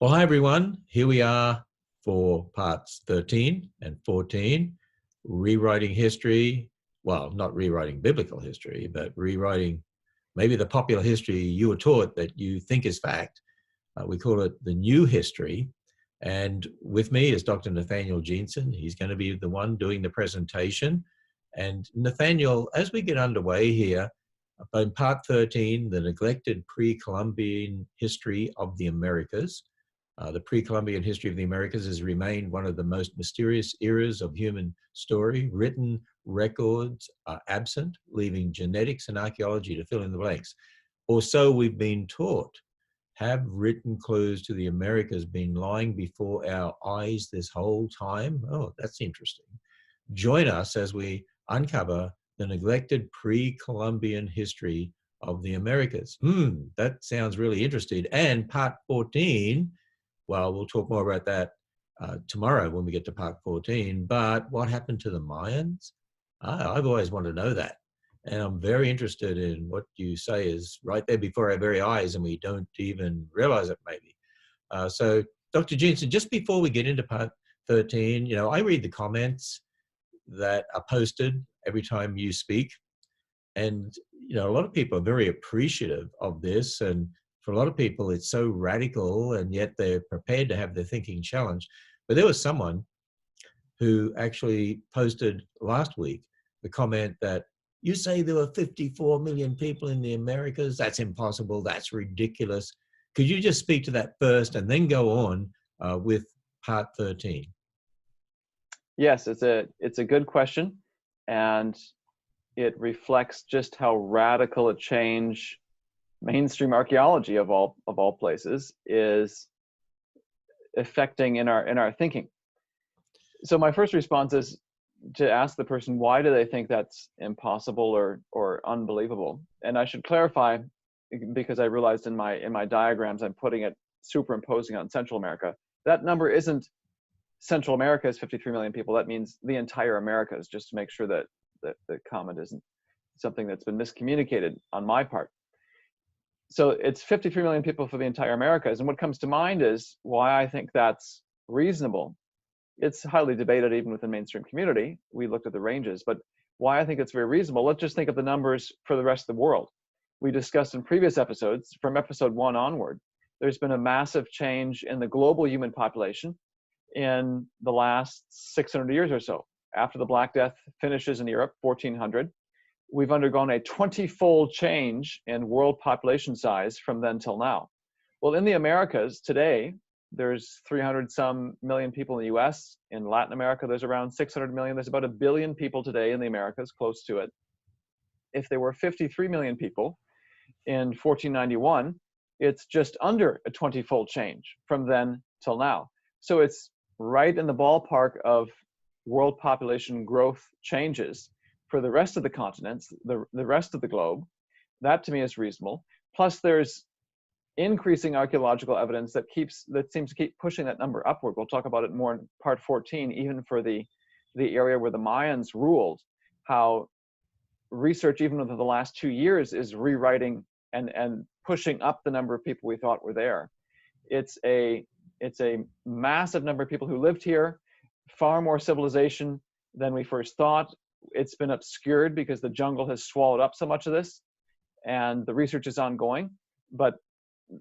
Well, hi everyone. Here we are for parts 13 and 14, rewriting history. Well, not rewriting biblical history, but rewriting maybe the popular history you were taught that you think is fact. We call it the new history. And with me is Dr. Nathaniel Jeanson. He's going to be the one doing the presentation. And Nathaniel, as we get underway here, in part 13, the neglected pre-Columbian history of the Americas. The pre-Columbian history of the Americas has remained one of the most mysterious eras of human story. Written records are absent, leaving genetics and archaeology to fill in the blanks. Or so we've been taught. Have written clues to the Americas been lying before our eyes this whole time? Oh, that's interesting. Join us as we uncover the neglected pre-Columbian history of the Americas. That sounds really interesting. And part 14, well, we'll talk more about that tomorrow when we get to part 14. But what happened to the Mayans? I've always wanted to know that. And I'm very interested in what you say is right there before our very eyes and we don't even realize it maybe. So Dr. Jeanson, just before we get into part 13, I read the comments that are posted every time you speak. And, a lot of people are very appreciative of this. And for a lot of people, it's so radical and yet they're prepared to have their thinking challenged. But there was someone who actually posted last week the comment that, you say there were 54 million people in the Americas? That's impossible. That's ridiculous. Could you just speak to that first and then go on with part 13? Yes, it's a good question, and it reflects just how radical a change mainstream archaeology of all places is affecting in our thinking. So my first response is to ask the person, why do they think that's impossible or unbelievable? And I should clarify, because I realized in my diagrams I'm putting it superimposing on Central America. That number isn't Central America is 53 million people. That means the entire Americas, just to make sure that the comment isn't something that's been miscommunicated on my part. So it's 53 million people for the entire Americas. And what comes to mind is why I think that's reasonable. It's highly debated even within the mainstream community. We looked at the ranges, but why I think it's very reasonable. Let's just think of the numbers for the rest of the world. We discussed in previous episodes, from episode 1 onward, there's been a massive change in the global human population in the last 600 years or so. After the Black Death finishes in Europe, 1400, we've undergone a 20-fold change in world population size from then till now. Well, in the Americas today, there's 300 some million people in the US. In Latin America, there's around 600 million. There's about 1 billion people today in the Americas, close to it. If there were 53 million people in 1491, it's just under a 20-fold change from then till now. So it's right in the ballpark of world population growth changes for the rest of the continents, the rest of the globe. That to me is reasonable. Plus there's increasing archaeological evidence that seems to keep pushing that number upward. We'll talk about it more in part 14, even for the area where the Mayans ruled, how research even within the last 2 years is rewriting and pushing up the number of people we thought were there. It's a massive number of people who lived here, far more civilization than we first thought. It's been obscured because the jungle has swallowed up so much of this, and the research is ongoing. But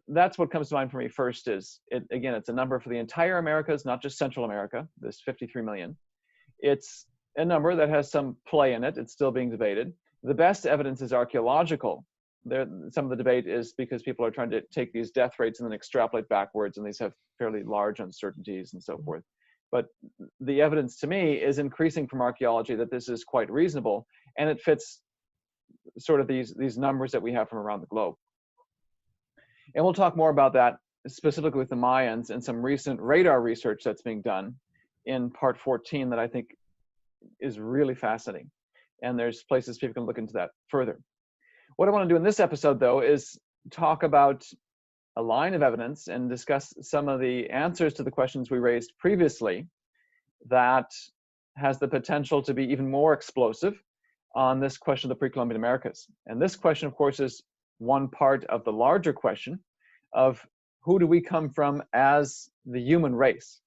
that's what comes to mind for me first is, it's a number for the entire Americas, not just Central America, this 53 million. It's a number that has some play in it. It's still being debated. The best evidence is archaeological. Some of the debate is because people are trying to take these death rates and then extrapolate backwards, and these have fairly large uncertainties and so forth. But the evidence to me is increasing from archaeology that this is quite reasonable, and it fits sort of these numbers that we have from around the globe. And we'll talk more about that specifically with the Mayans and some recent radar research that's being done in part 14 that I think is really fascinating. And there's places people can look into that further. What I want to do in this episode, though, is talk about a line of evidence and discuss some of the answers to the questions we raised previously that has the potential to be even more explosive on this question of the pre-Columbian Americas. And this question, of course, is one part of the larger question of who do we come from as the human race?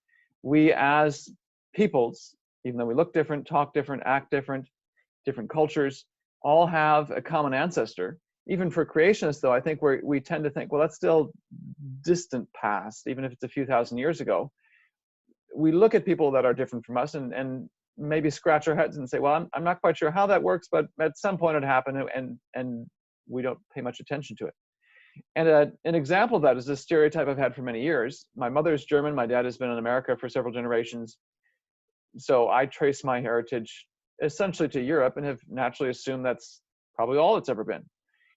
We as peoples, even though we look different, talk different, act different, different cultures, all have a common ancestor. Even for creationists, though, I think we tend to think, well, that's still distant past, even if it's a few thousand years ago. We look at people that are different from us and maybe scratch our heads and say, well, I'm not quite sure how that works, but at some point it happened, and we don't pay much attention to it. And an example of that is a stereotype I've had for many years. My mother's German. My dad has been in America for several generations. So I trace my heritage essentially to Europe and have naturally assumed that's probably all it's ever been.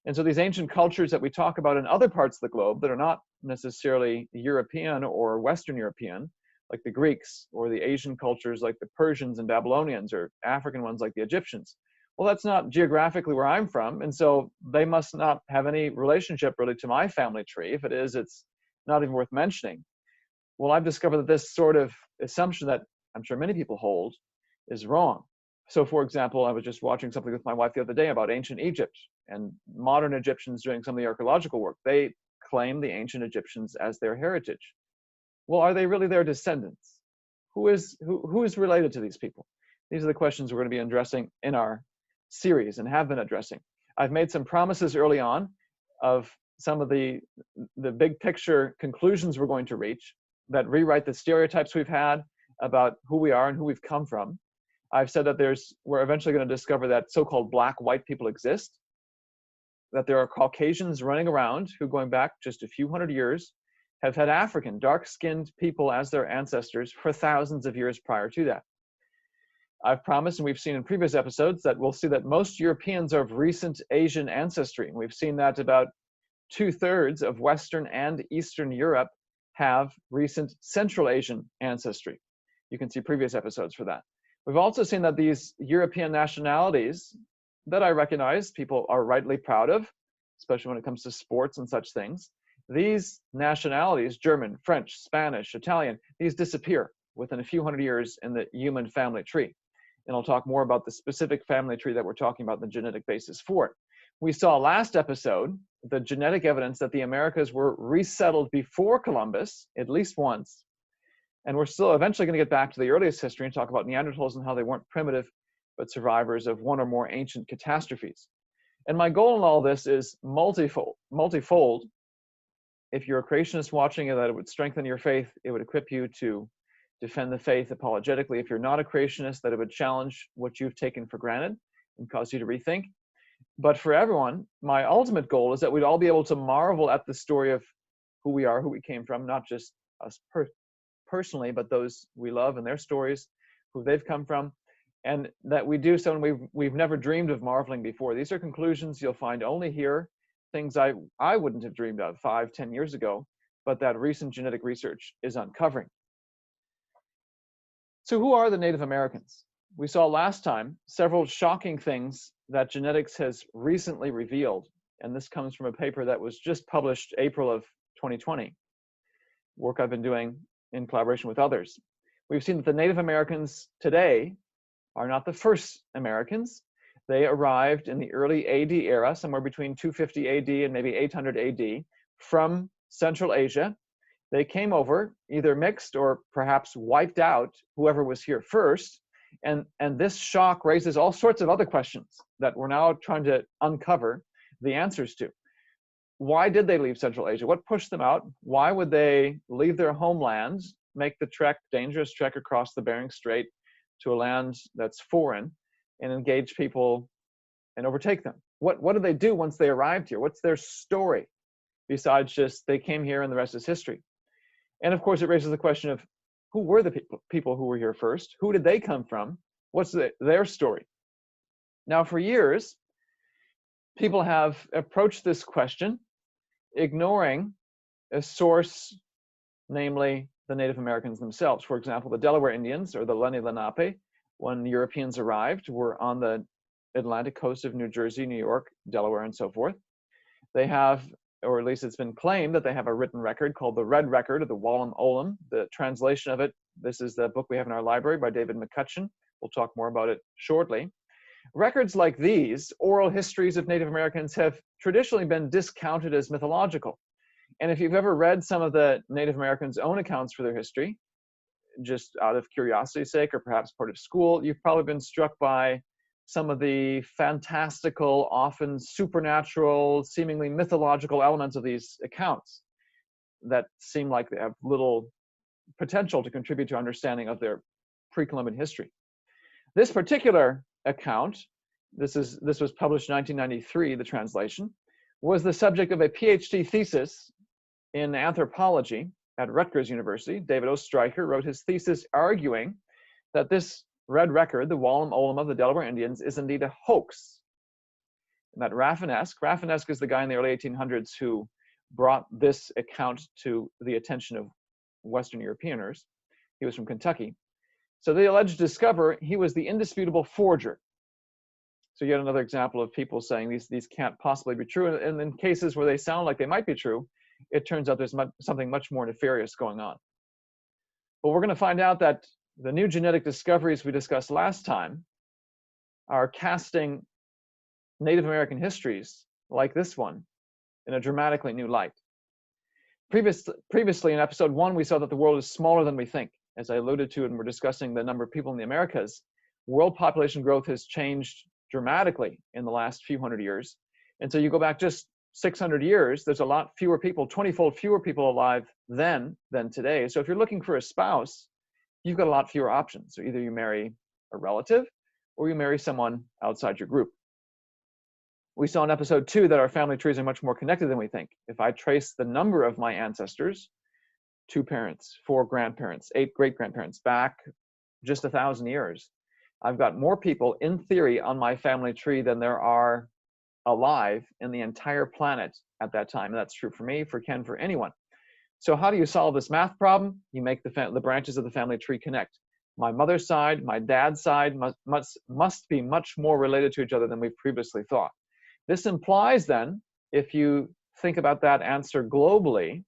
And so these ancient cultures that we talk about in other parts of the globe that are not necessarily European or Western European, like the Greeks, or the Asian cultures like the Persians and Babylonians, or African ones like the Egyptians, well, that's not geographically where I'm from, and so they must not have any relationship really to my family tree. If it is, it's not even worth mentioning. Well, I've discovered that this sort of assumption that I'm sure many people hold is wrong. So, for example, I was just watching something with my wife the other day about ancient Egypt, and modern Egyptians doing some of the archaeological work. They claim the ancient Egyptians as their heritage. Well, are they really their descendants? Who is related to these people? These are the questions we're going to be addressing in our series and have been addressing. I've made some promises early on of some of the big picture conclusions we're going to reach that rewrite the stereotypes we've had about who we are and who we've come from. I've said that we're eventually going to discover that so-called black-white people exist, that there are Caucasians running around who, going back just a few hundred years, have had African, dark-skinned people as their ancestors for thousands of years prior to that. I've promised, and we've seen in previous episodes, that we'll see that most Europeans are of recent Asian ancestry. We've seen that about 2/3 of Western and Eastern Europe have recent Central Asian ancestry. You can see previous episodes for that. We've also seen that these European nationalities that I recognize people are rightly proud of, especially when it comes to sports and such things, these nationalities, German, French, Spanish, Italian, these disappear within a few hundred years in the human family tree. And I'll talk more about the specific family tree that we're talking about, the genetic basis for it. We saw last episode the genetic evidence that the Americas were resettled before Columbus, at least once. And we're still eventually going to get back to the earliest history and talk about Neanderthals and how they weren't primitive, but survivors of one or more ancient catastrophes. And my goal in all this is multifold. If you're a creationist watching it, that it would strengthen your faith, it would equip you to defend the faith apologetically. If you're not a creationist, that it would challenge what you've taken for granted and cause you to rethink. But for everyone, my ultimate goal is that we'd all be able to marvel at the story of who we are, who we came from, not just us personally, but those we love and their stories, who they've come from, and that we do so and we've never dreamed of marveling before. These are conclusions you'll find only here, things I wouldn't have dreamed of 5-10 years ago, but that recent genetic research is uncovering. So who are the Native Americans? We saw last time several shocking things that genetics has recently revealed, and this comes from a paper that was just published April of 2020, work I've been doing in collaboration with others. We've seen that the Native Americans today are not the first Americans. They arrived in the early AD era, somewhere between 250 AD and maybe 800 AD, from Central Asia. They came over, either mixed or perhaps wiped out whoever was here first. And this shock raises all sorts of other questions that we're now trying to uncover the answers to. Why did they leave Central Asia? What pushed them out? Why would they leave their homeland, make the dangerous trek across the Bering Strait to a land that's foreign, and engage people and overtake them? What did they do once they arrived here? What's their story besides just they came here and the rest is history? And of course, it raises the question of who were the people who were here first? Who did they come from? What's their story? Now, for years, people have approached this question ignoring a source, namely the Native Americans themselves. For example, the Delaware Indians, or the Lenni Lenape, when Europeans arrived, were on the Atlantic coast of New Jersey, New York, Delaware, and so forth. They have, or at least it's been claimed that they have a written record called the Red Record, or the Wallam Olam. The translation of it, this is the book we have in our library by David McCutcheon. We'll talk more about it shortly. Records like these, oral histories of Native Americans, have traditionally been discounted as mythological. And if you've ever read some of the Native Americans' own accounts for their history, just out of curiosity's sake, or perhaps part of school, you've probably been struck by some of the fantastical, often supernatural, seemingly mythological elements of these accounts that seem like they have little potential to contribute to understanding of their pre-Columbian history. This particular account, this was published in 1993, the translation, was the subject of a PhD thesis in anthropology at Rutgers University. David O. Stryker wrote his thesis arguing that this red record, the Wallam Olam of the Delaware Indians, is indeed a hoax. And that Rafinesque is the guy in the early 1800s who brought this account to the attention of Western Europeaners. He was from Kentucky. So the alleged discoverer, he was the indisputable forger. So yet another example of people saying these can't possibly be true. And in cases where they sound like they might be true, it turns out there's something much more nefarious going on. But we're going to find out that the new genetic discoveries we discussed last time are casting Native American histories like this one in a dramatically new light. Previously in episode 1, we saw that the world is smaller than we think. As I alluded to, and we're discussing the number of people in the Americas, world population growth has changed dramatically in the last few hundred years. And so you go back just 600 years, there's a lot fewer people, 20-fold fewer people alive then than today. So if you're looking for a spouse, you've got a lot fewer options. So either you marry a relative or you marry someone outside your group. We saw in episode 2 that our family trees are much more connected than we think. If I trace the number of my ancestors, 2 parents, 4 grandparents, 8 great-grandparents, back just 1,000 years, I've got more people in theory on my family tree than there are alive in the entire planet at that time. And that's true for me, for Ken, for anyone. So how do you solve this math problem? You make the branches of the family tree connect. My mother's side, my dad's side must be much more related to each other than we've previously thought. This implies then, if you think about that answer globally,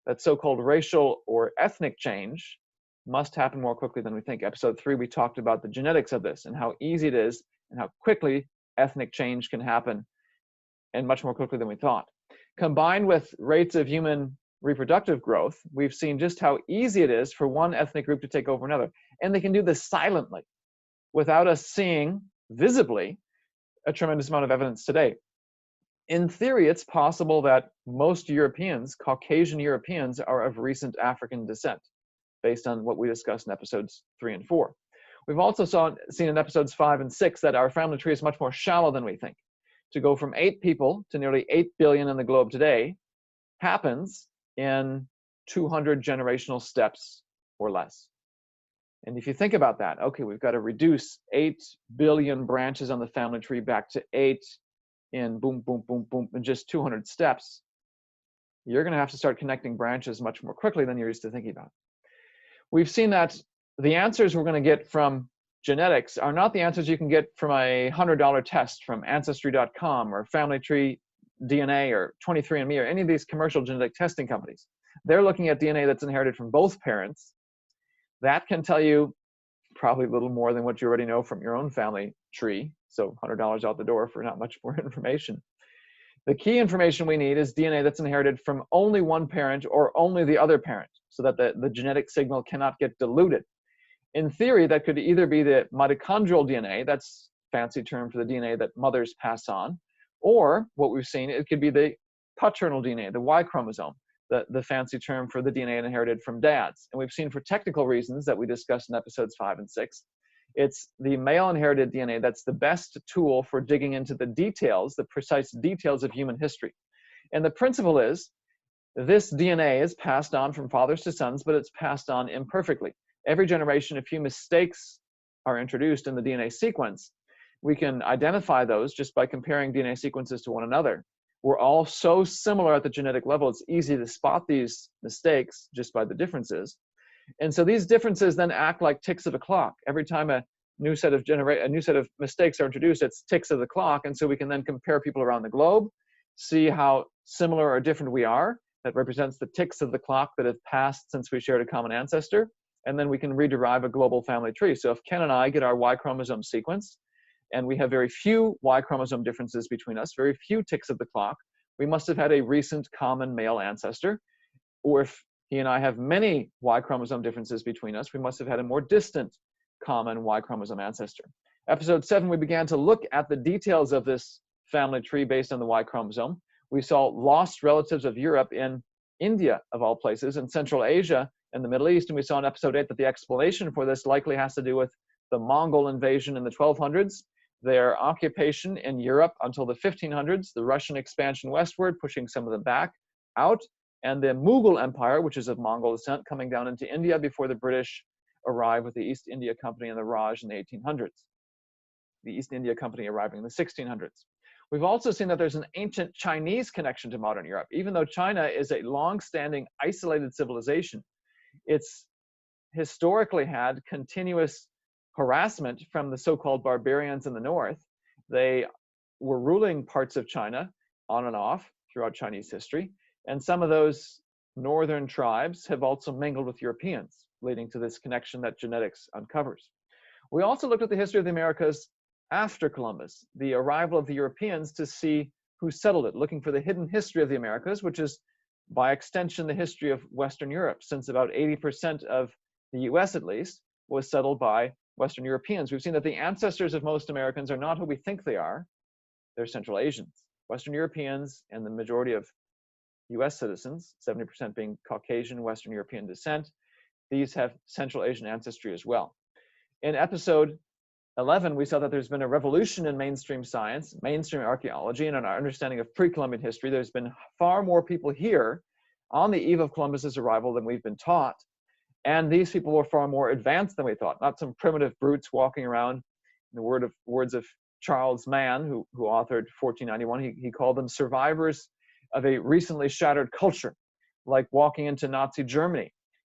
that so-called racial or ethnic change must happen more quickly than we think. Episode 3, we talked about the genetics of this and how easy it is and how quickly ethnic change can happen, and much more quickly than we thought. Combined with rates of human reproductive growth, we've seen just how easy it is for one ethnic group to take over another. And they can do this silently, without us seeing visibly a tremendous amount of evidence today. In theory, it's possible that most Europeans, Caucasian Europeans, are of recent African descent, based on what we discussed in episodes 3 and 4. We've also seen in episodes 5 and 6 that our family tree is much more shallow than we think. To go from 8 people to nearly 8 billion in the globe today happens in 200 generational steps or less. And if you think about that, okay, we've got to reduce 8 billion branches on the family tree back to 8 in boom, boom, boom, boom, in just 200 steps. You're going to have to start connecting branches much more quickly than you're used to thinking about. We've seen that the answers we're going to get from genetics are not the answers you can get from a $100 test from Ancestry.com or Family Tree DNA or 23andMe or any of these commercial genetic testing companies. They're looking at DNA that's inherited from both parents. That can tell you probably a little more than what you already know from your own family tree. So $100 out the door for not much more information. The key information we need is DNA that's inherited from only one parent or only the other parent, so that the genetic signal cannot get diluted. In theory, that could either be the mitochondrial DNA, that's a fancy term for the DNA that mothers pass on, or what we've seen, it could be the paternal DNA, the Y chromosome, the fancy term for the DNA inherited from dads. And we've seen for technical reasons that we discussed in episodes 5 and 6, it's the male inherited DNA that's the best tool for digging into the details, the precise details of human history. And the principle is, this DNA is passed on from fathers to sons, but it's passed on imperfectly. Every generation, a few mistakes are introduced in the DNA sequence. We can identify those just by comparing DNA sequences to one another. We're all so similar at the genetic level, it's easy to spot these mistakes just by the differences. And so these differences then act like ticks of a clock. Every time a new set of mistakes are introduced, it's ticks of the clock. And so we can then compare people around the globe, see how similar or different we are. That represents the ticks of the clock that have passed since we shared a common ancestor. And then we can rederive a global family tree. So if Ken and I get our Y chromosome sequence, and we have very few Y chromosome differences between us, very few ticks of the clock, we must have had a recent common male ancestor. Or if he and I have many Y chromosome differences between us, we must have had a more distant common Y chromosome ancestor. Episode 7, we began to look at the details of this family tree based on the Y chromosome. We saw lost relatives of Europe in India, of all places, and Central Asia and the Middle East. And we saw in episode 8 that the explanation for this likely has to do with the Mongol invasion in the 1200s, their occupation in Europe until the 1500s, the Russian expansion westward, pushing some of them back out, and the Mughal Empire, which is of Mongol descent, coming down into India before the British arrived with the East India Company and the Raj in the 1800s. The East India Company arriving in the 1600s. We've also seen that there's an ancient Chinese connection to modern Europe. Even though China is a long-standing isolated civilization, it's historically had continuous harassment from the so-called barbarians in the north. They were ruling parts of China on and off throughout Chinese history. And some of those northern tribes have also mingled with Europeans, leading to this connection that genetics uncovers. We also looked at the history of the Americas after Columbus, the arrival of the Europeans, to see who settled it, looking for the hidden history of the Americas, which is by extension the history of Western Europe, since about 80% of the US at least was settled by Western Europeans. We've seen that the ancestors of most Americans are not who we think they are. They're Central Asians. Western Europeans and the majority of US citizens, 70% being Caucasian, Western European descent, these have Central Asian ancestry as well. In episode 11, we saw that there's been a revolution in mainstream science, mainstream archaeology, and in our understanding of pre-Columbian history. There's been far more people here on the eve of Columbus's arrival than we've been taught. And these people were far more advanced than we thought, not some primitive brutes walking around. In the words of Charles Mann, who authored 1491, he called them survivors of a recently shattered culture, like walking into Nazi Germany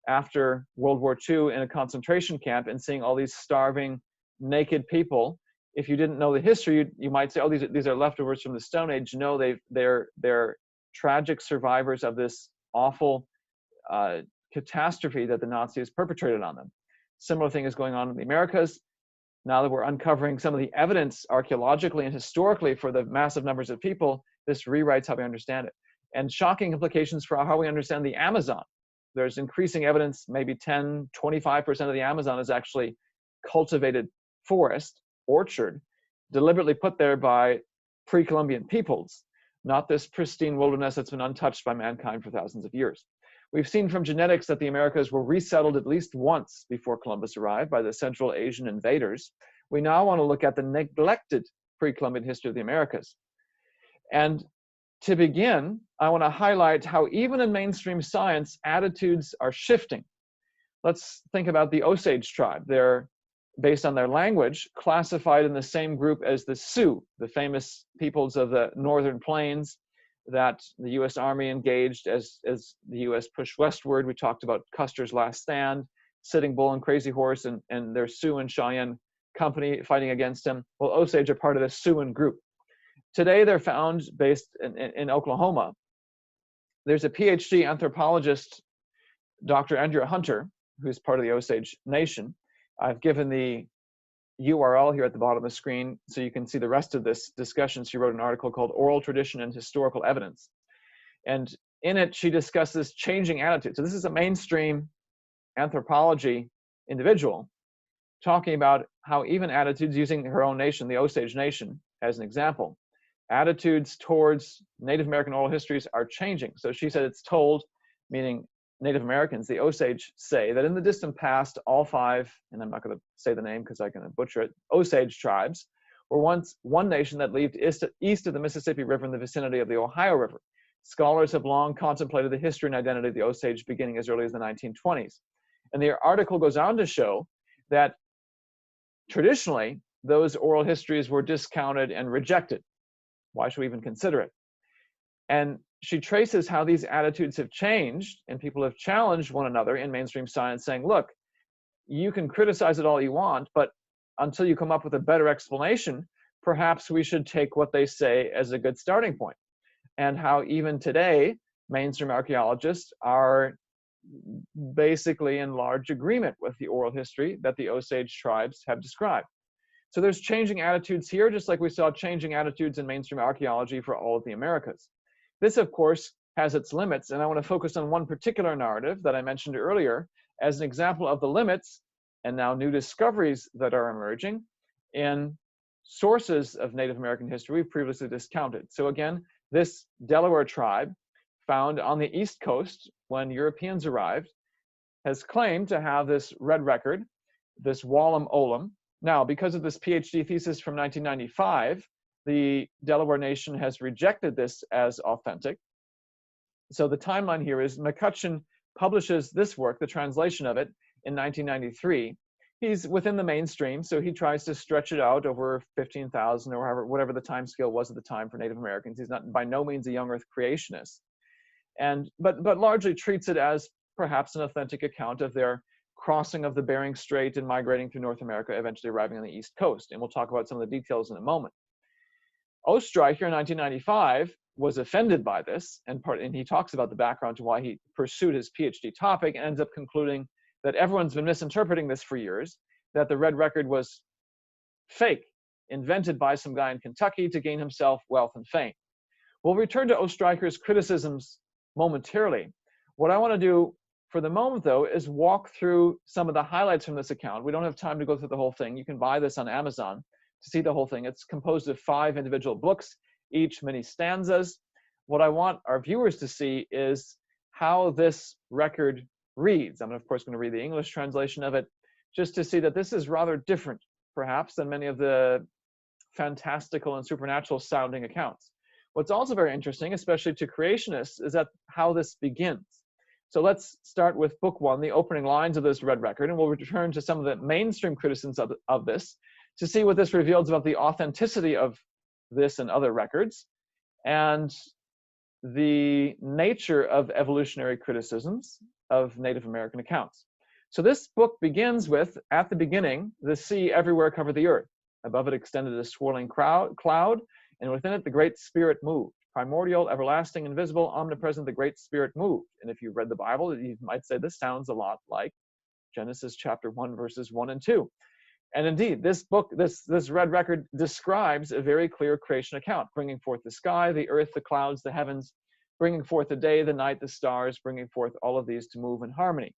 after World War II in a concentration camp and seeing all these starving, naked people. If you didn't know the history, you might say, oh, these are leftovers from the Stone Age. No, they're tragic survivors of this awful catastrophe that the Nazis perpetrated on them. Similar thing is going on in the Americas. Now that we're uncovering some of the evidence archaeologically and historically for the massive numbers of people, this rewrites how we understand it. And shocking implications for how we understand the Amazon. There's increasing evidence, maybe 10, 25% of the Amazon is actually cultivated forest, orchard, deliberately put there by pre-Columbian peoples, not this pristine wilderness that's been untouched by mankind for thousands of years. We've seen from genetics that the Americas were resettled at least once before Columbus arrived by the Central Asian invaders. We now want to look at the neglected pre-Columbian history of the Americas. And to begin, I want to highlight how even in mainstream science, attitudes are shifting. Let's think about the Osage tribe. They're, based on their language, classified in the same group as the Sioux, the famous peoples of the northern plains that the U.S. Army engaged as the U.S. pushed westward. We talked about Custer's Last Stand, Sitting Bull and Crazy Horse, and their Sioux and Cheyenne company fighting against him. Well, Osage are part of the Siouan group. Today, they're found based in Oklahoma. There's a PhD anthropologist, Dr. Andrea Hunter, who's part of the Osage Nation. I've given the URL here at the bottom of the screen so you can see the rest of this discussion. She wrote an article called Oral Tradition and Historical Evidence. And in it, she discusses changing attitudes. So this is a mainstream anthropology individual talking about how even attitudes, using her own nation, the Osage Nation, as an example, attitudes towards Native American oral histories are changing. So she said it's told, meaning Native Americans, the Osage, say that in the distant past, all 5, and I'm not going to say the name because I'm going to butcher it, Osage tribes were once one nation that lived east of the Mississippi River in the vicinity of the Ohio River. Scholars have long contemplated the history and identity of the Osage beginning as early as the 1920s. And the article goes on to show that traditionally, those oral histories were discounted and rejected. Why should we even consider it? And she traces how these attitudes have changed, and people have challenged one another in mainstream science, saying, look, you can criticize it all you want, but until you come up with a better explanation, perhaps we should take what they say as a good starting point. And how even today, mainstream archaeologists are basically in large agreement with the oral history that the Osage tribes have described. So there's changing attitudes here, just like we saw changing attitudes in mainstream archaeology for all of the Americas. This, of course, has its limits, and I want to focus on one particular narrative that I mentioned earlier as an example of the limits and now new discoveries that are emerging in sources of Native American history we previously discounted. So again, this Delaware tribe, found on the East Coast when Europeans arrived, has claimed to have this red record, this Wallam Olam. Now, because of this PhD thesis from 1995, the Delaware Nation has rejected this as authentic. So the timeline here is McCutcheon publishes this work, the translation of it, in 1993. He's within the mainstream, so he tries to stretch it out over 15,000 or whatever the time scale was at the time for Native Americans. He's not by no means a young Earth creationist, but largely treats it as perhaps an authentic account of their crossing of the Bering Strait and migrating through North America, eventually arriving on the East Coast. And we'll talk about some of the details in a moment. Oestreicher in 1995 was offended by this, and he talks about the background to why he pursued his PhD topic and ends up concluding that everyone's been misinterpreting this for years, that the red record was fake, invented by some guy in Kentucky to gain himself wealth and fame. We'll return to Oestreicher's criticisms momentarily. What I want to do for the moment, though, is walk through some of the highlights from this account. We don't have time to go through the whole thing. You can buy this on Amazon to see the whole thing. It's composed of 5 individual books, each many stanzas. What I want our viewers to see is how this record reads. I'm, of course, going to read the English translation of it, just to see that this is rather different, perhaps, than many of the fantastical and supernatural sounding accounts. What's also very interesting, especially to creationists, is that how this begins. So let's start with book 1, the opening lines of this red record, and we'll return to some of the mainstream criticisms of this to see what this reveals about the authenticity of this and other records, and the nature of evolutionary criticisms of Native American accounts. So this book begins with, at the beginning, the sea everywhere covered the earth. Above it extended a swirling cloud, and within it the Great Spirit moved. Primordial, everlasting, invisible, omnipresent, the Great Spirit moved. And if you've read the Bible, you might say this sounds a lot like Genesis chapter 1, verses 1 and 2. And indeed, this book, this red record describes a very clear creation account, bringing forth the sky, the earth, the clouds, the heavens, bringing forth the day, the night, the stars, bringing forth all of these to move in harmony.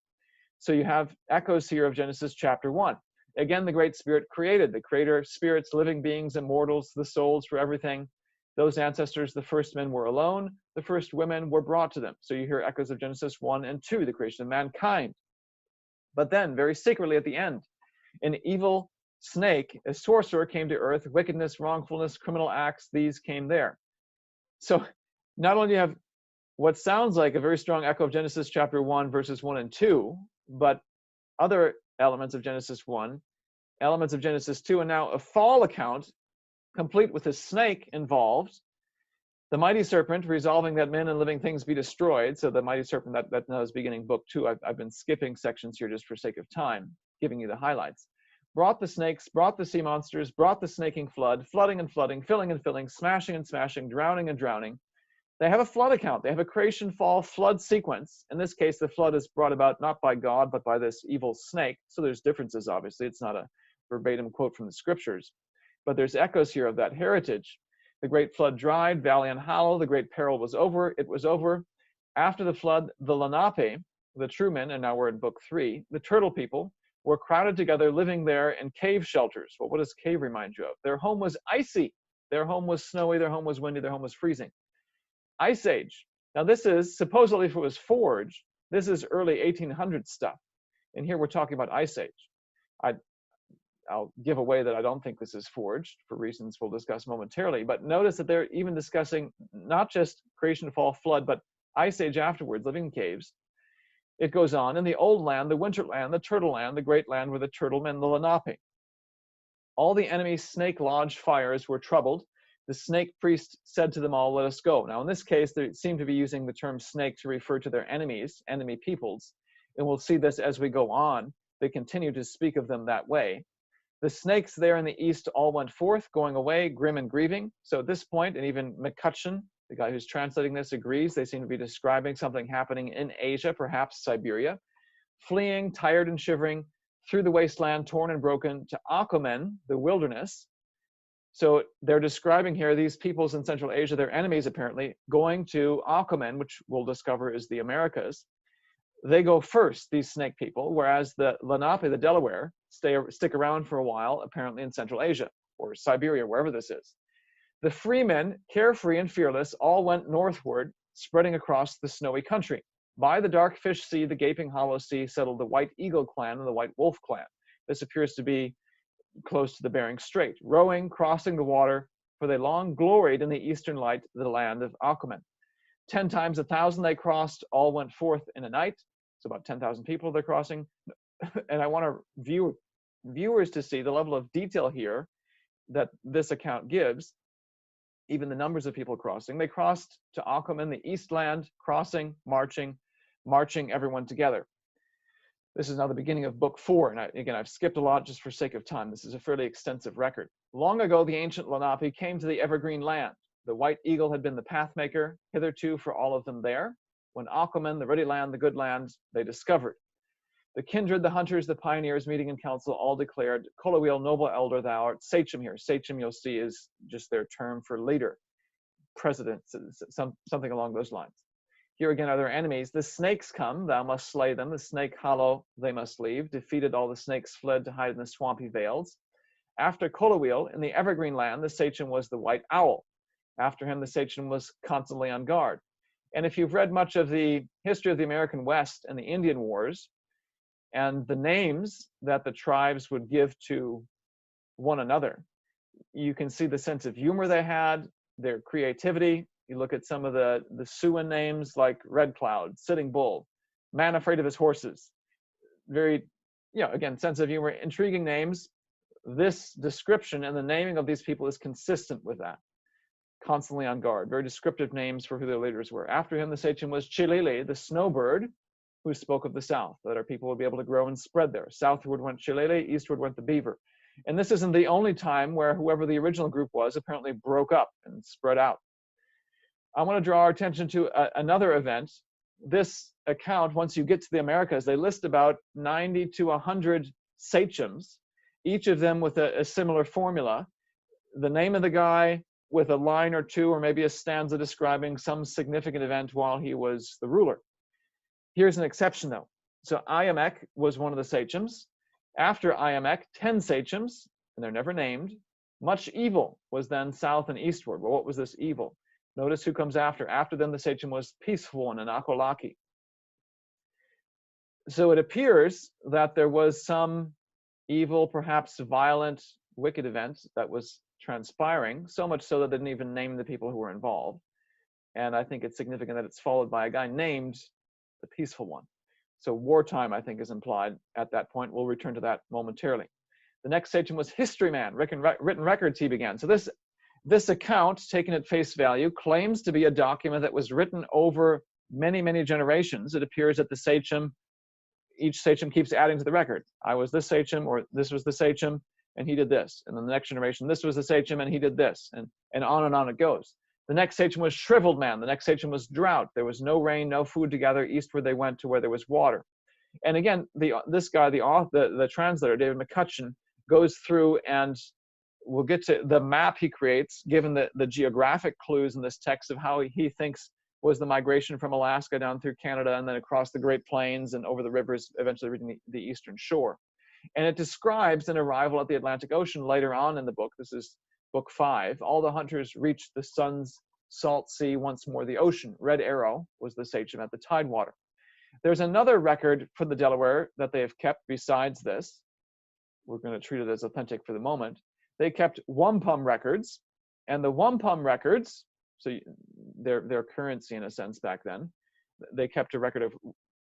So you have echoes here of Genesis chapter 1. Again, the Great Spirit created, the creator, spirits, living beings, immortals, the souls for everything. Those ancestors, the first men were alone, the first women were brought to them. So you hear echoes of Genesis 1 and 2, the creation of mankind. But then, very secretly at the end, an evil snake, a sorcerer, came to earth. Wickedness, wrongfulness, criminal acts, these came there. So not only do you have what sounds like a very strong echo of Genesis chapter 1, verses 1 and 2, but other elements of Genesis 1, elements of Genesis 2, and now a fall account, complete with a snake involved, the mighty serpent resolving that men and living things be destroyed. So the mighty serpent, that is beginning book 2. I've been skipping sections here just for sake of time, giving you the highlights. Brought the snakes, brought the sea monsters, brought the snaking flood, flooding and flooding, filling and filling, smashing and smashing, drowning and drowning. They have a flood account. They have a creation, fall, flood sequence. In this case, the flood is brought about not by God, but by this evil snake. So there's differences, obviously. It's not a verbatim quote from the scriptures, but there's echoes here of that heritage. The great flood dried, valley and hollow. The great peril was over. It was over. After the flood, the Lenape, the true men, and now we're in book 3, the turtle people, were crowded together, living there in cave shelters. Well, what does cave remind you of? Their home was icy. Their home was snowy. Their home was windy. Their home was freezing. Ice Age. Now this is, supposedly if it was forged, this is early 1800 stuff. And here we're talking about Ice Age. I'll give away that I don't think this is forged for reasons we'll discuss momentarily, but notice that they're even discussing not just creation, fall, flood, but Ice Age afterwards, living in caves. It goes on, in the old land, the winter land, the turtle land, the great land were the turtle men, the Lenape. All the enemy snake lodge fires were troubled. The snake priest said to them all, let us go. Now, in this case, they seem to be using the term snake to refer to their enemies, enemy peoples. And we'll see this as we go on. They continue to speak of them that way. The snakes there in the east all went forth, going away, grim and grieving. So at this point, and even McCutcheon, the guy who's translating this, agrees, they seem to be describing something happening in Asia, perhaps Siberia. Fleeing, tired and shivering, through the wasteland, torn and broken, to Akomen, the wilderness. So they're describing here these peoples in Central Asia, their enemies apparently, going to Achaemen, which we'll discover is the Americas. They go first, these snake people, whereas the Lenape, the Delaware, stick around for a while, apparently in Central Asia or Siberia, wherever this is. The freemen, carefree and fearless, all went northward, spreading across the snowy country. By the Dark Fish Sea, the Gaping Hollow Sea, settled the White Eagle clan and the White Wolf clan. This appears to be close to the Bering Strait, rowing, crossing the water, for they long gloried in the eastern light, the land of Achaemen. 10 times 1,000 they crossed, all went forth in a night. So about 10,000 people they're crossing. And I want our viewers to see the level of detail here that this account gives, even the numbers of people crossing. They crossed to Achaemen, the east land, crossing, marching everyone together. This is now the beginning of book 4. And again, I've skipped a lot just for sake of time. This is a fairly extensive record. Long ago, the ancient Lenape came to the evergreen land. The White Eagle had been the pathmaker hitherto for all of them there. When Achaemen, the ruddy land, the good land, they discovered. The kindred, the hunters, the pioneers meeting in council all declared, Kolowiel, noble elder, thou art sachem here. Sachem, you'll see, is just their term for leader, president, something along those lines. Here again are their enemies. The snakes come, thou must slay them. The snake hollow they must leave. Defeated, all the snakes fled to hide in the swampy vales. After Kolowiel, in the evergreen land, the sachem was the white owl. After him, the sachem was constantly on guard. And if you've read much of the history of the American West and the Indian Wars, and the names that the tribes would give to one another, you can see the sense of humor they had, their creativity. You look at some of the Siouan names like Red Cloud, Sitting Bull, Man Afraid of His Horses. Very, again, sense of humor, intriguing names. This description and the naming of these people is consistent with that. Constantly on guard, very descriptive names for who their leaders were. After him, the sachem was Chilele, the snowbird, who spoke of the south, that our people would be able to grow and spread there. Southward went Chilele, eastward went the beaver. And this isn't the only time where whoever the original group was apparently broke up and spread out. I want to draw our attention to another event. This account, once you get to the Americas, they list about 90 to 100 sachems, each of them with a similar formula. The name of the guy with a line or two, or maybe a stanza describing some significant event while he was the ruler. Here's an exception, though. So Iamek was one of the sachems. After Iamek, 10 sachems, and they're never named. Much evil was then south and eastward. Well, what was this evil? Notice who comes after. After them, the sachem was Peaceful One and Akolaki. So it appears that there was some evil, perhaps violent, wicked event that was transpiring, so much so that they didn't even name the people who were involved. And I think it's significant that it's followed by a guy named the Peaceful One. So wartime, I think, is implied at that point. We'll return to that momentarily. The next sachem was History Man, written records he began. So this account, taken at face value, claims to be a document that was written over many, many generations. It appears that the sachem, each sachem keeps adding to the record. I was this sachem, or this was the sachem, and he did this. And then the next generation, this was the sachem, and he did this. And on it goes. The next sachem was Shriveled Man. The next sachem was Drought. There was no rain, no food together. Eastward they went to where there was water. And again, this guy, the translator, David McCutcheon, goes through, and we'll get to the map he creates, given the geographic clues in this text of how he thinks was the migration from Alaska down through Canada and then across the Great Plains and over the rivers, eventually reaching the eastern shore. And it describes an arrival at the Atlantic Ocean later on in the book. This is book 5. All the hunters reached the sun's salt sea, once more the ocean. Red Arrow was the sachem at the tidewater. There's another record for the Delaware that they have kept besides this. We're going to treat it as authentic for the moment. They kept wampum records, and the wampum records, so their currency in a sense back then, they kept a record of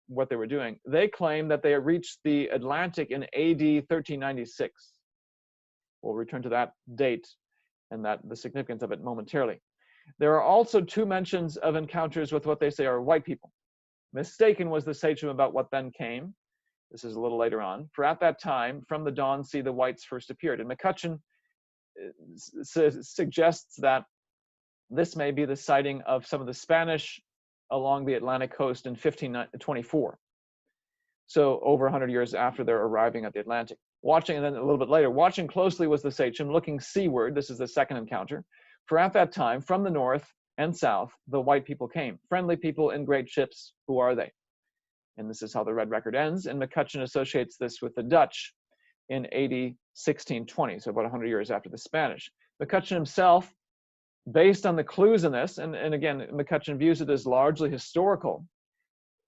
what they were doing. They claim that they reached the Atlantic in AD 1396. We'll return to that date and the significance of it momentarily. There are also 2 mentions of encounters with what they say are white people. Mistaken was the sachem about what then came. This is a little later on. For at that time, from the dawn sea, the whites first appeared. And McCutcheon suggests that this may be the sighting of some of the Spanish along the Atlantic coast in 1524. So over 100 years after they're arriving at the Atlantic. Watching, and then a little bit later, watching closely was the sachem, looking seaward. This is the second encounter. For at that time, from the north and south, the white people came. Friendly people in great ships, who are they? And this is how the red record ends. And McCutcheon associates this with the Dutch in AD 1620, so about 100 years after the Spanish. McCutcheon himself, based on the clues in this, and again, McCutcheon views it as largely historical,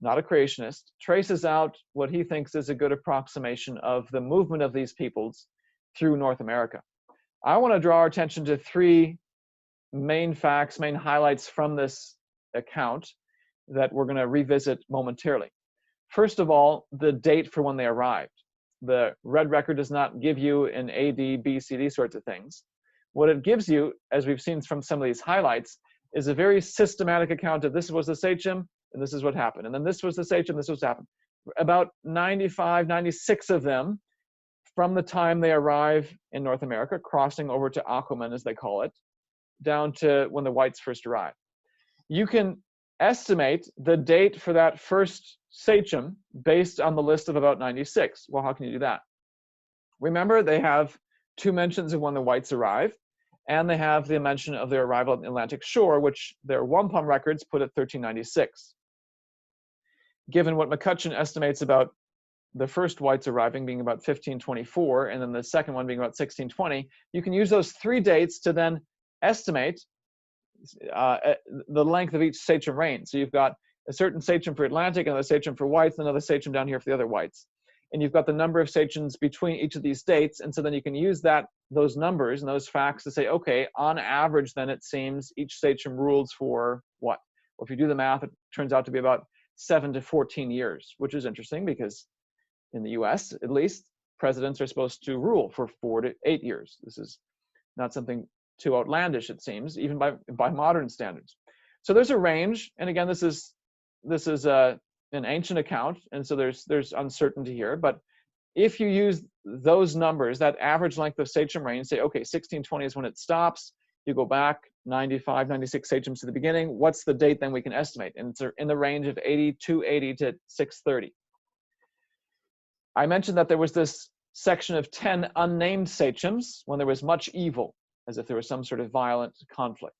not a creationist, traces out what he thinks is a good approximation of the movement of these peoples through North America. I want to draw our attention to three main facts, main highlights from this account that we're going to revisit momentarily. First of all, the date for when they arrived. The red record does not give you an AD, B, C, D sorts of things. What it gives you, as we've seen from some of these highlights, is a very systematic account of this was the sachem, and this is what happened. And then this was the sachem, this was what happened. About 95, 96 of them from the time they arrive in North America, crossing over to Aquaman, as they call it, down to when the whites first arrive. You can estimate the date for that first sachem based on the list of about 96. Well, how can you do that? Remember, they have two mentions of when the whites arrive, and they have the mention of their arrival at the Atlantic shore, which their wampum records put at 1396. Given what McCutcheon estimates about the first whites arriving being about 1524, and then the second one being about 1620, you can use those three dates to then estimate the length of each sachem reign. So you've got a certain sachem for Atlantic, another sachem for whites, another sachem down here for the other whites. And you've got the number of sachems between each of these dates. And so then you can use those numbers and those facts to say, okay, on average, then it seems each sachem rules for what? Well, if you do the math, it turns out to be about 7 to 14 years, which is interesting because in the US, at least, presidents are supposed to rule for 4 to 8 years. This is not something too outlandish, it seems, even by modern standards. So there's a range, and again, this is an ancient account, and so there's uncertainty here. But if you use those numbers, that average length of sachem reign, say, okay, 1620 is when it stops. You go back 95, 96 sachems to the beginning. What's the date then we can estimate? And it's in the range of 280 to 630. I mentioned that there was this section of 10 unnamed sachems when there was much evil, as if there was some sort of violent conflict.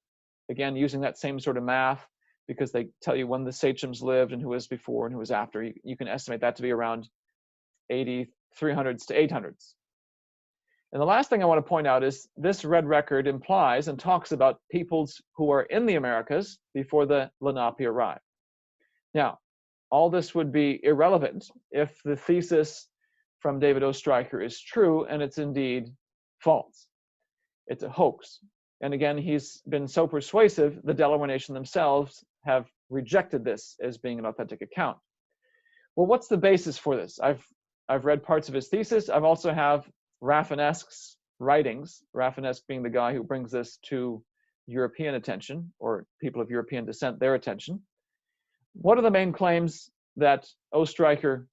Again, using that same sort of math, because they tell you when the sachems lived and who was before and who was after, you can estimate that to be around 80, 300s to 800s. And the last thing I want to point out is this red record implies and talks about peoples who are in the Americas before the Lenape arrived. Now, all this would be irrelevant if the thesis from David Oestreicher is true, and it's indeed false. It's a hoax. And again, he's been so persuasive, the Delaware Nation themselves have rejected this as being an authentic account. Well, what's the basis for this? I've read parts of his thesis. I've also have Rafinesque's writings, Rafinesque being the guy who brings this to European attention, or people of European descent, their attention. What are the main claims that Oestreicher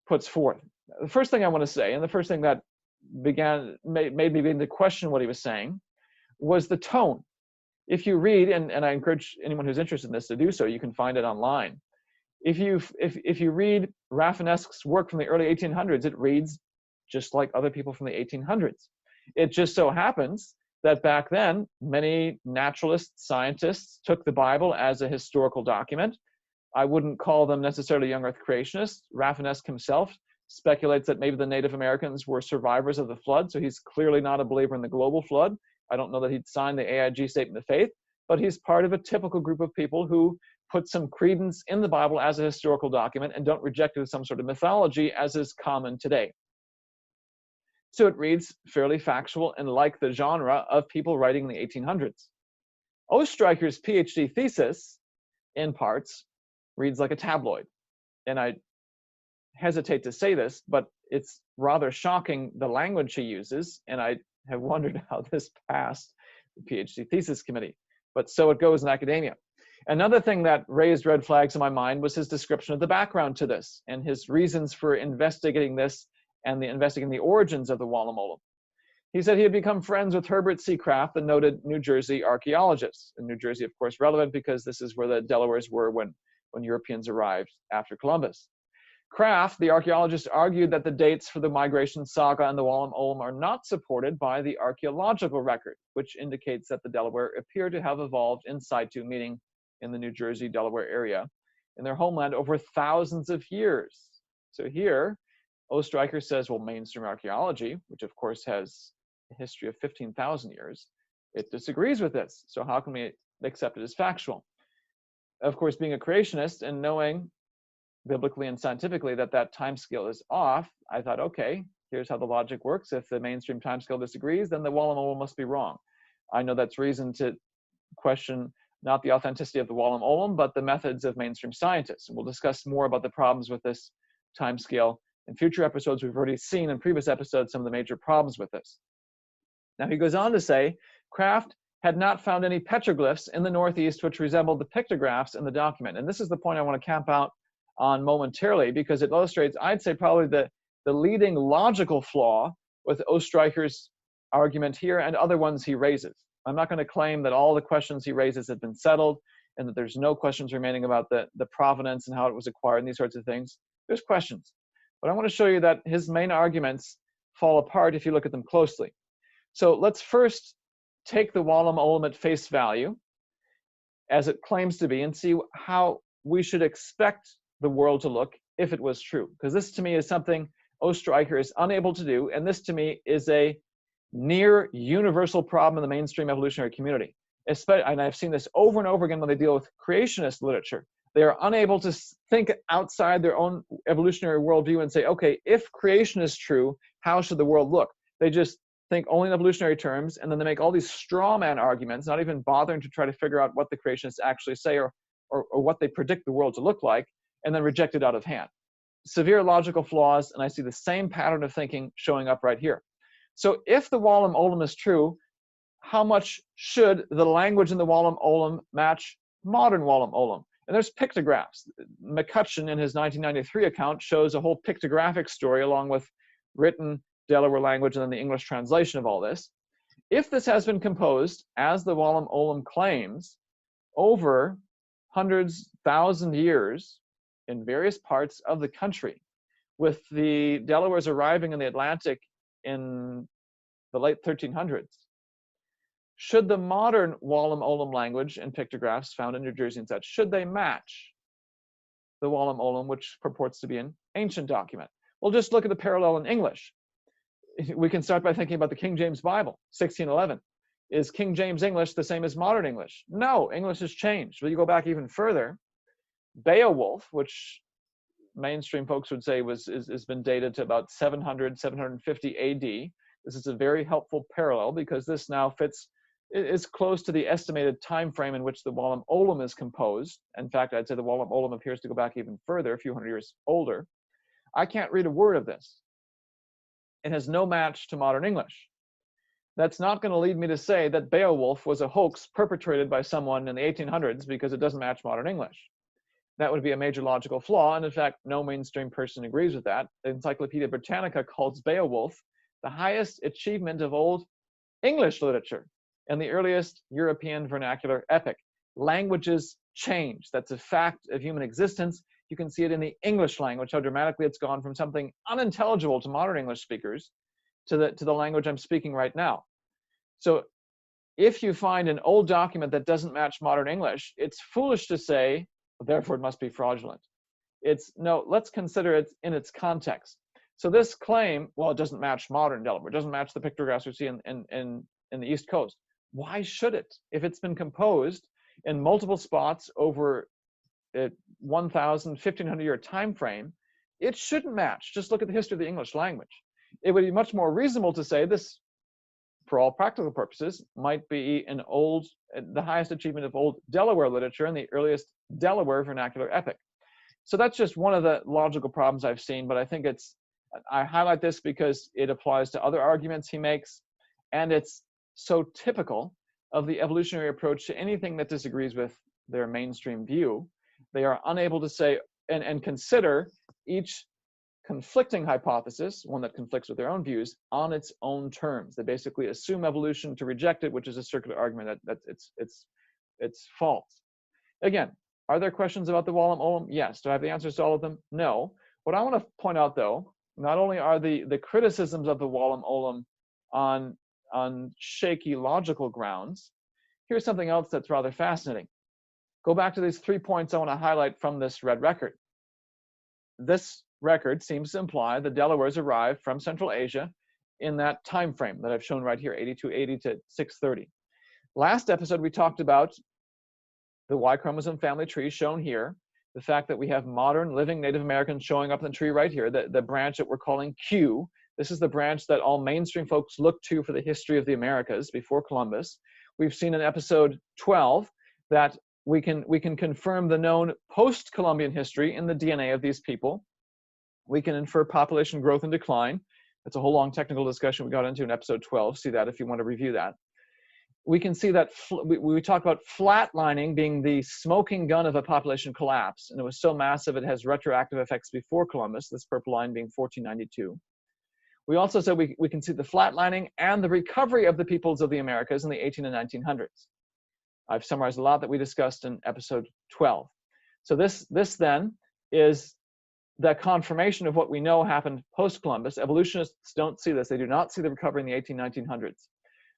puts forth? The first thing I want to say, and the first thing that made me begin to question what he was saying, was the tone. If you read, and I encourage anyone who's interested in this to do so, you can find it online. If you read Rafinesque's work from the early 1800s, it reads just like other people from the 1800s. It just so happens that back then, many naturalists, scientists took the Bible as a historical document. I wouldn't call them necessarily young earth creationists. Rafinesque himself speculates that maybe the Native Americans were survivors of the flood, so he's clearly not a believer in the global flood. I don't know that he'd signed the AIG Statement of Faith, but he's part of a typical group of people who put some credence in the Bible as a historical document and don't reject it as some sort of mythology, as is common today. So it reads fairly factual and like the genre of people writing in the 1800s. Oestreicher's PhD thesis, in parts, reads like a tabloid. And I hesitate to say this, but it's rather shocking the language he uses, and I have wondered how this passed the PhD thesis committee. But so it goes in academia. Another thing that raised red flags in my mind was his description of the background to this and his reasons for investigating this and investigating the origins of the Wallamolam. He said he had become friends with Herbert C. Kraft, the noted New Jersey archaeologist. And New Jersey, of course, relevant because this is where the Delawares were when Europeans arrived after Columbus. Kraft, the archaeologist, argued that the dates for the migration saga and the Wallam Olam are not supported by the archaeological record, which indicates that the Delaware appear to have evolved in situ, meaning in the New Jersey, Delaware area, in their homeland over thousands of years. So here, Ostreicher says, well, mainstream archaeology, which of course has a history of 15,000 years, it disagrees with this. So how can we accept it as factual? Of course, being a creationist and knowing biblically and scientifically that that time scale is off, I thought, okay, here's how the logic works. If the mainstream time scale disagrees, then the Wallam Olam must be wrong. I know that's reason to question not the authenticity of the Wallam Olam, but the methods of mainstream scientists. And we'll discuss more about the problems with this time scale in future episodes. We've already seen in previous episodes some of the major problems with this. Now he goes on to say, Kraft had not found any petroglyphs in the Northeast which resembled the pictographs in the document. And this is the point I want to camp out on momentarily, because it illustrates, I'd say, probably the leading logical flaw with Ostreicher's argument here and other ones he raises. I'm not going to claim that all the questions he raises have been settled and that there's no questions remaining about the provenance and how it was acquired and these sorts of things. There's questions. But I want to show you that his main arguments fall apart if you look at them closely. So let's first take the Wallam Olam at face value, as it claims to be, and see how we should expect the world to look if it was true. Because this to me is something Ostreicher is unable to do, and this to me is a near universal problem in the mainstream evolutionary community. And I've seen this over and over again when they deal with creationist literature. They are unable to think outside their own evolutionary worldview and say, okay, if creation is true, how should the world look? They just think only in evolutionary terms, and then they make all these straw man arguments, not even bothering to try to figure out what the creationists actually say or what they predict the world to look like, and then reject it out of hand. Severe logical flaws, and I see the same pattern of thinking showing up right here. So if the Wallam Olam is true, how much should the language in the Wallam Olam match modern Wallam Olam? And there's pictographs. McCutcheon, in his 1993 account, shows a whole pictographic story along with written Delaware language and then the English translation of all this. If this has been composed, as the Wallam Olam claims, over hundreds, thousand years in various parts of the country, with the Delawares arriving in the Atlantic in the late 1300s, should the modern Wallam Olam language and pictographs found in New Jersey and such, should they match the Wallam Olam, which purports to be an ancient document? Well, just look at the parallel in English. We can start by thinking about the King James Bible, 1611. Is King James English the same as modern English? No, English has changed. But you go back even further, Beowulf, which mainstream folks would say has been dated to about 700, 750 AD. This is a very helpful parallel because this now is close to the estimated time frame in which the Wallam Olam is composed. In fact, I'd say the Wallam Olam appears to go back even further, a few hundred years older. I can't read a word of this. It has no match to modern English. That's not going to lead me to say that Beowulf was a hoax perpetrated by someone in the 1800s because it doesn't match modern English. That would be a major logical flaw, and in fact, no mainstream person agrees with that. The Encyclopedia Britannica calls Beowulf the highest achievement of Old English literature and the earliest European vernacular epic. Languages change. That's a fact of human existence. You can see it in the English language, how dramatically it's gone from something unintelligible to modern English speakers to the language I'm speaking right now. So if you find an old document that doesn't match modern English, it's foolish to say, therefore it must be fraudulent. No, let's consider it in its context. So this claim, well, it doesn't match modern Delaware, it doesn't match the pictographs we see in the East Coast. Why should it? If it's been composed in multiple spots over a 1,000, 1,500 year time frame, it shouldn't match. Just look at the history of the English language. It would be much more reasonable to say this, for all practical purposes, might be the highest achievement of Old Delaware literature and the earliest Delaware vernacular epic. So that's just one of the logical problems I've seen, but I think I highlight this because it applies to other arguments he makes, and it's so typical of the evolutionary approach to anything that disagrees with their mainstream view. They are unable to say and consider each conflicting hypothesis, one that conflicts with their own views, on its own terms. They basically assume evolution to reject it, which is a circular argument that it's false. Again, are there questions about the Wallam Olam? Yes. Do I have the answers to all of them? No. What I want to point out, though, not only are the criticisms of the Wallam Olam on shaky logical grounds, here's something else that's rather fascinating. Go back to these 3 points I want to highlight from this red record. This record seems to imply the Delawares arrived from Central Asia in that time frame that I've shown right here, 8280 to 630. Last episode, we talked about the Y chromosome family tree shown here, the fact that we have modern living Native Americans showing up in the tree right here, the branch that we're calling Q. This is the branch that all mainstream folks look to for the history of the Americas before Columbus. We've seen in episode 12 that we can confirm the known post-Columbian history in the DNA of these people. We can infer population growth and decline. That's a whole long technical discussion we got into in episode 12. See that if you want to review that. We can see that we talk about flatlining being the smoking gun of a population collapse, and it was so massive it has retroactive effects before Columbus, this purple line being 1492. We also said we can see the flatlining and the recovery of the peoples of the Americas in the 18 and 1900s. I've summarized a lot that we discussed in episode 12. So this then is the confirmation of what we know happened post-Columbus. Evolutionists don't see this. They do not see the recovery in the 1900s.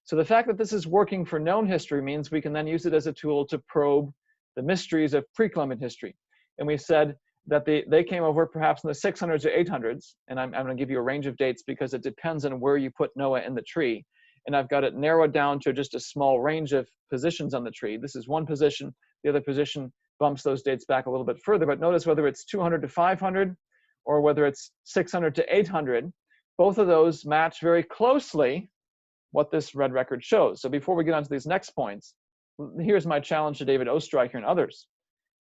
So the fact that this is working for known history means we can then use it as a tool to probe the mysteries of pre-Columbian history. And we said that they came over perhaps in the 600s or 800s, and I'm going to give you a range of dates because it depends on where you put Noah in the tree. And I've got it narrowed down to just a small range of positions on the tree. This is one position. The other position bumps those dates back a little bit further. But notice whether it's 200 to 500 or whether it's 600 to 800, both of those match very closely what this red record shows. So before we get on to these next points, here's my challenge to David Oestreicher and others.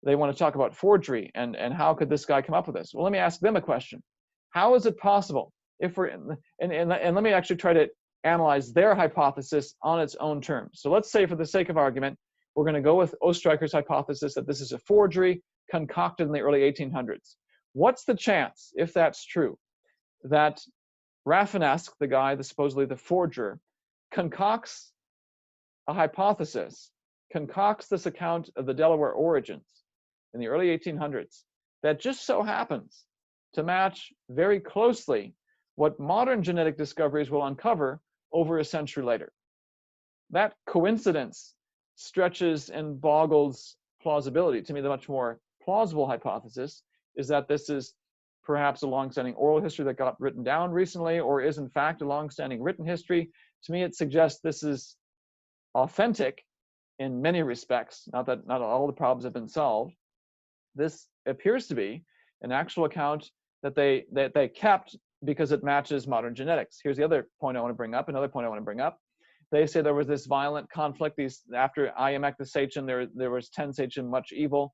They want to talk about forgery and how could this guy come up with this? Well, let me ask them a question. How is it possible if we're, and let me actually try to analyze their hypothesis on its own terms. So let's say for the sake of argument, we're going to go with Oestreicher's hypothesis that this is a forgery concocted in the early 1800s. What's the chance, if that's true, that Rafinesque, the guy, supposedly the forger, concocts a hypothesis, concocts this account of the Delaware origins in the early 1800s that just so happens to match very closely what modern genetic discoveries will uncover over a century later? That coincidence stretches and boggles plausibility. To me, the much more plausible hypothesis is that this is perhaps a long-standing oral history that got written down recently, or is in fact a long-standing written history. To me, it suggests this is authentic in many respects, not that not all the problems have been solved. This appears to be an actual account that they kept because it matches modern genetics. Here's the other point I want to bring up, another point I want to bring up. They say there was this violent conflict. After Iamek the Sachem, there was 10 Sachem, much evil.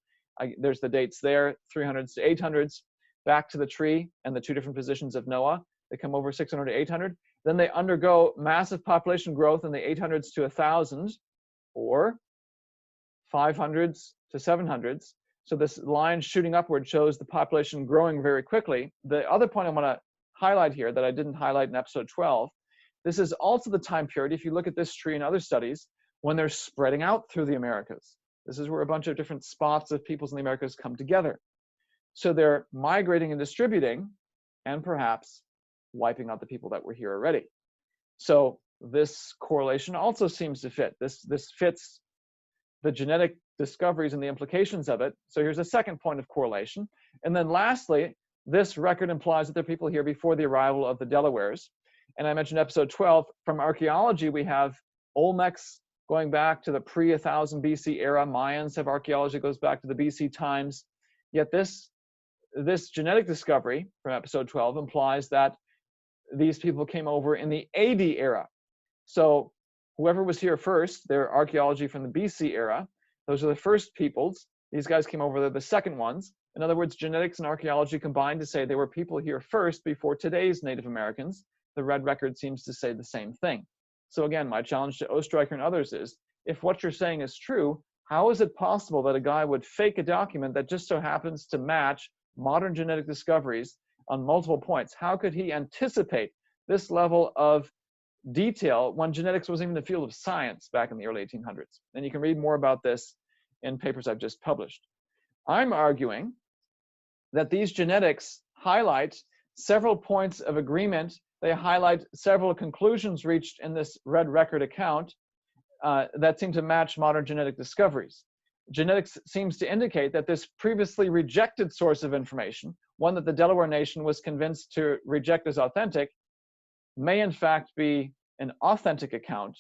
There's the dates there, 300s to 800s. Back to the tree and the two different positions of Noah. They come over 600 to 800. Then they undergo massive population growth in the 800s to 1,000, or 500s to 700s. So this line shooting upward shows the population growing very quickly. The other point I want to highlight here that I didn't highlight in episode 12, this is also the time period, if you look at this tree and other studies, when they're spreading out through the Americas. This is where a bunch of different spots of peoples in the Americas come together. So they're migrating and distributing and perhaps wiping out the people that were here already. So this correlation also seems to fit. This fits the genetic discoveries and the implications of it. So here's a second point of correlation. And then lastly, this record implies that there are people here before the arrival of the Delawares. And I mentioned episode 12. From archaeology, we have Olmecs going back to the pre-1000 BC era. Mayans have archaeology that goes back to the BC times. Yet this genetic discovery from episode 12 implies that these people came over in the AD era. So whoever was here first, their archaeology from the BC era, those are the first peoples. These guys came over, they're the second ones. In other words, genetics and archaeology combined to say there were people here first before today's Native Americans. The red record seems to say the same thing. So again, my challenge to Oestreicher and others is, if what you're saying is true, how is it possible that a guy would fake a document that just so happens to match modern genetic discoveries on multiple points? How could he anticipate this level of detail when genetics wasn't even the field of science back in the early 1800s? And you can read more about this in papers I've just published. I'm arguing that these genetics highlight several points of agreement. They highlight several conclusions reached in this red record account that seem to match modern genetic discoveries. Genetics seems to indicate that this previously rejected source of information, one that the Delaware Nation was convinced to reject as authentic, may in fact be an authentic account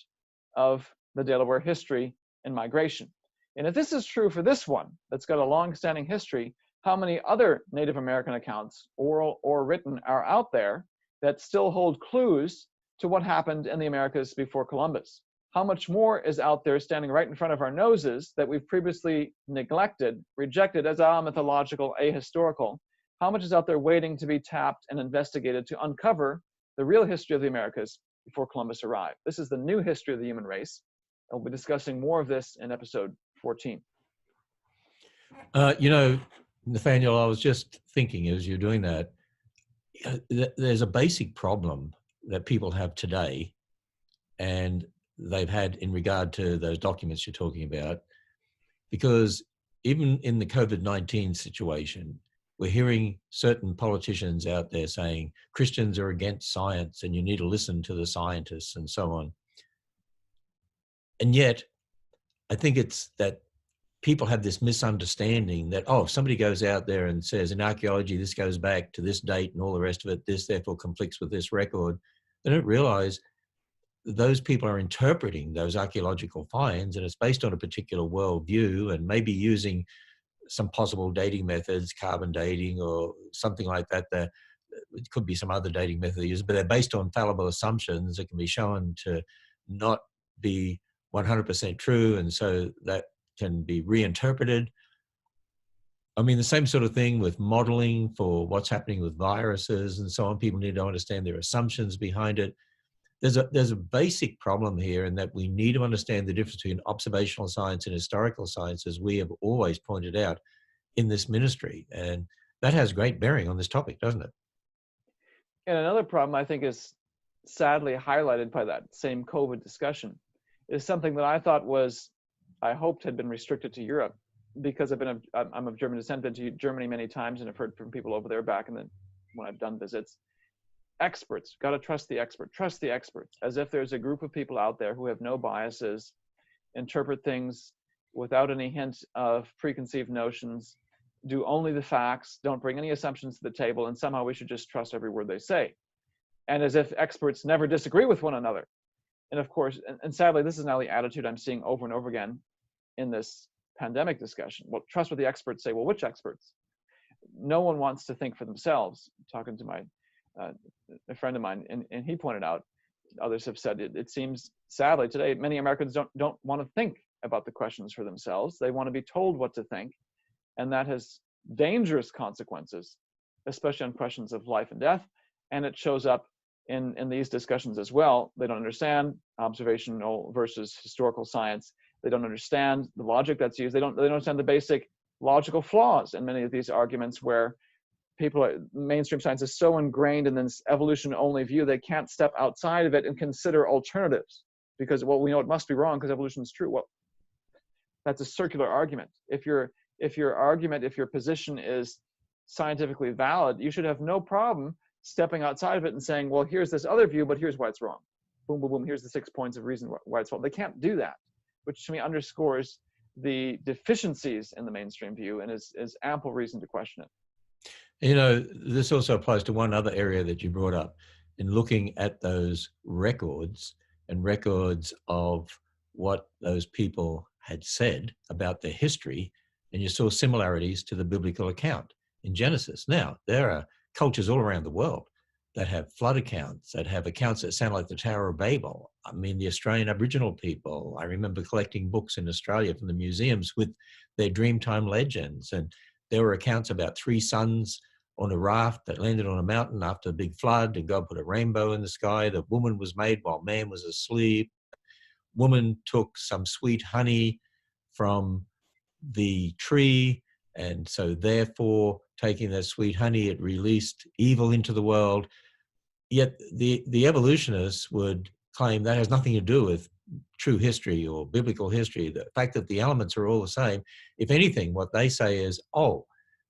of the Delaware history and migration. And if this is true for this one, that's got a long-standing history, how many other Native American accounts, oral or written, are out there that still hold clues to what happened in the Americas before Columbus? How much more is out there standing right in front of our noses that we've previously neglected, rejected as mythological, ahistorical? How much is out there waiting to be tapped and investigated to uncover the real history of the Americas before Columbus arrived? This is the new history of the human race. And we'll be discussing more of this in episode 14. You know, Nathaniel, I was just thinking as you're doing that, there's a basic problem that people have today, and they've had in regard to those documents you're talking about, because even in the COVID-19 situation, we're hearing certain politicians out there saying Christians are against science and you need to listen to the scientists and so on. And yet, I think it's that people have this misunderstanding that, oh, if somebody goes out there and says in archaeology, this goes back to this date and all the rest of it, this therefore conflicts with this record, they don't realize those people are interpreting those archaeological finds, and it's based on a particular worldview and maybe using some possible dating methods, carbon dating or something like that. It could be some other dating method used, but they're based on fallible assumptions that can be shown to not be 100% true, and so that can be reinterpreted. I mean, the same sort of thing with modeling for what's happening with viruses and so on. People need to understand their assumptions behind it. There's a basic problem here in that we need to understand the difference between observational science and historical science, as we have always pointed out in this ministry. And that has great bearing on this topic, doesn't it? And another problem I think is sadly highlighted by that same COVID discussion is something that I hoped had been restricted to Europe, because I'm of German descent, been to Germany many times, and I've heard from people over there back when I've done visits. Experts, got to trust the expert, trust the experts, as if there's a group of people out there who have no biases, interpret things without any hint of preconceived notions, do only the facts, don't bring any assumptions to the table, and somehow we should just trust every word they say. And as if experts never disagree with one another. And of course, and sadly, this is now the attitude I'm seeing over and over again in this pandemic discussion. Well, trust what the experts say. Well, which experts? No one wants to think for themselves. I'm talking to a friend of mine, and he pointed out, others have said, it seems sadly today, many Americans don't want to think about the questions for themselves. They want to be told what to think. And that has dangerous consequences, especially on questions of life and death. And it shows up in these discussions as well. They don't understand observational versus historical science. They don't understand the logic that's used. They don't understand the basic logical flaws in many of these arguments, where mainstream science is so ingrained in this evolution-only view, they can't step outside of it and consider alternatives, because, well, we know it must be wrong because evolution is true. Well, that's a circular argument. If your position is scientifically valid, you should have no problem stepping outside of it and saying, well, here's this other view, but here's why it's wrong. Boom, boom, boom. Here's the 6 points of reason why it's wrong. They can't do that, which to me underscores the deficiencies in the mainstream view and is ample reason to question it. You know, this also applies to one other area that you brought up in looking at those records and records of what those people had said about their history, and you saw similarities to the biblical account in Genesis. Now, there are cultures all around the world that have flood accounts, that have accounts that sound like the Tower of Babel. I mean, the Australian Aboriginal people, I remember collecting books in Australia from the museums with their Dreamtime legends, and there were accounts about 3 sons on a raft that landed on a mountain after a big flood, and God put a rainbow in the sky. The woman was made while man was asleep. Woman took some sweet honey from the tree, and so therefore, taking that sweet honey, it released evil into the world. Yet the evolutionists would claim that has nothing to do with true history or biblical history. The fact that the elements are all the same, if anything, what they say is, oh,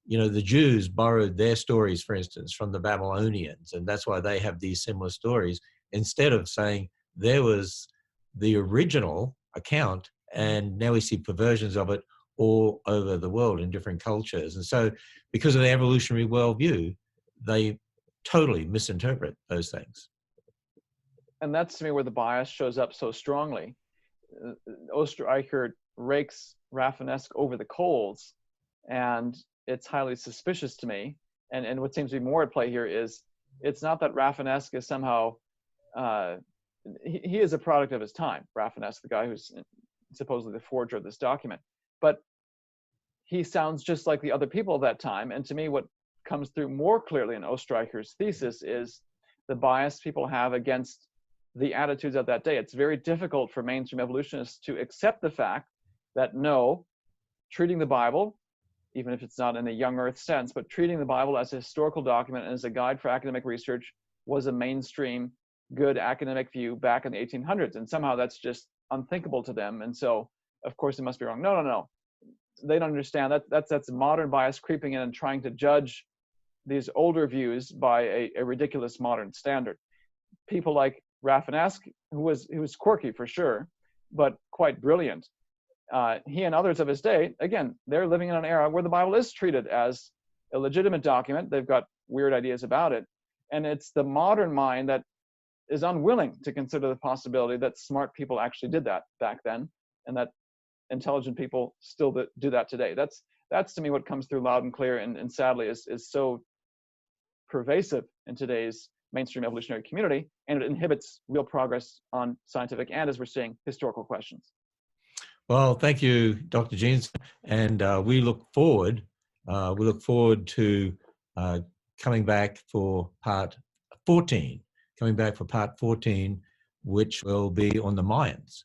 the Jews borrowed their stories, for instance, from the Babylonians, and that's why they have these similar stories, instead of saying there was the original account, and now we see perversions of it all over the world in different cultures. And so because of the evolutionary worldview, they totally misinterpret those things. And that's to me where the bias shows up so strongly. Osterreicher rakes Rafinesque over the coals, and it's highly suspicious to me. And what seems to be more at play here is it's not that Rafinesque is somehow, he is a product of his time, Rafinesque, the guy who's supposedly the forger of this document. But he sounds just like the other people of that time. And to me, what comes through more clearly in Osterreicher's thesis is the bias people have against the attitudes of that day. It's very difficult for mainstream evolutionists to accept the fact that no, treating the Bible, even if it's not in a young earth sense, but treating the Bible as a historical document and as a guide for academic research was a mainstream good academic view back in the 1800s. And somehow that's just unthinkable to them. And so, of course, it must be wrong. No, no, no. They don't understand that that's modern bias creeping in and trying to judge these older views by a ridiculous modern standard. People like Rafinesque, who was quirky for sure, but quite brilliant. He and others of his day, again, they're living in an era where the Bible is treated as a legitimate document. They've got weird ideas about it. And it's the modern mind that is unwilling to consider the possibility that smart people actually did that back then, and that intelligent people still do that today. That's to me what comes through loud and clear, and sadly is so pervasive in today's mainstream evolutionary community, and it inhibits real progress on scientific and, as we're seeing, historical questions. Well, thank you, Dr. Jeanson, and we look forward to coming back for part 14, which will be on the Mayans.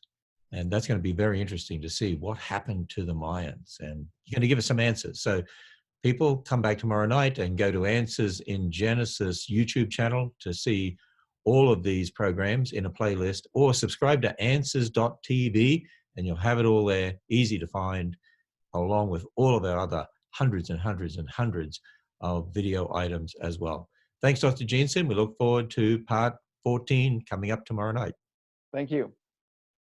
And that's going to be very interesting to see what happened to the Mayans. And you're going to give us some answers. So people, come back tomorrow night and go to Answers in Genesis YouTube channel to see all of these programs in a playlist, or subscribe to answers.tv and you'll have it all there, easy to find, along with all of our other hundreds and hundreds and hundreds of video items as well. Thanks, Dr. Jeanson. We look forward to part 14 coming up tomorrow night. Thank you.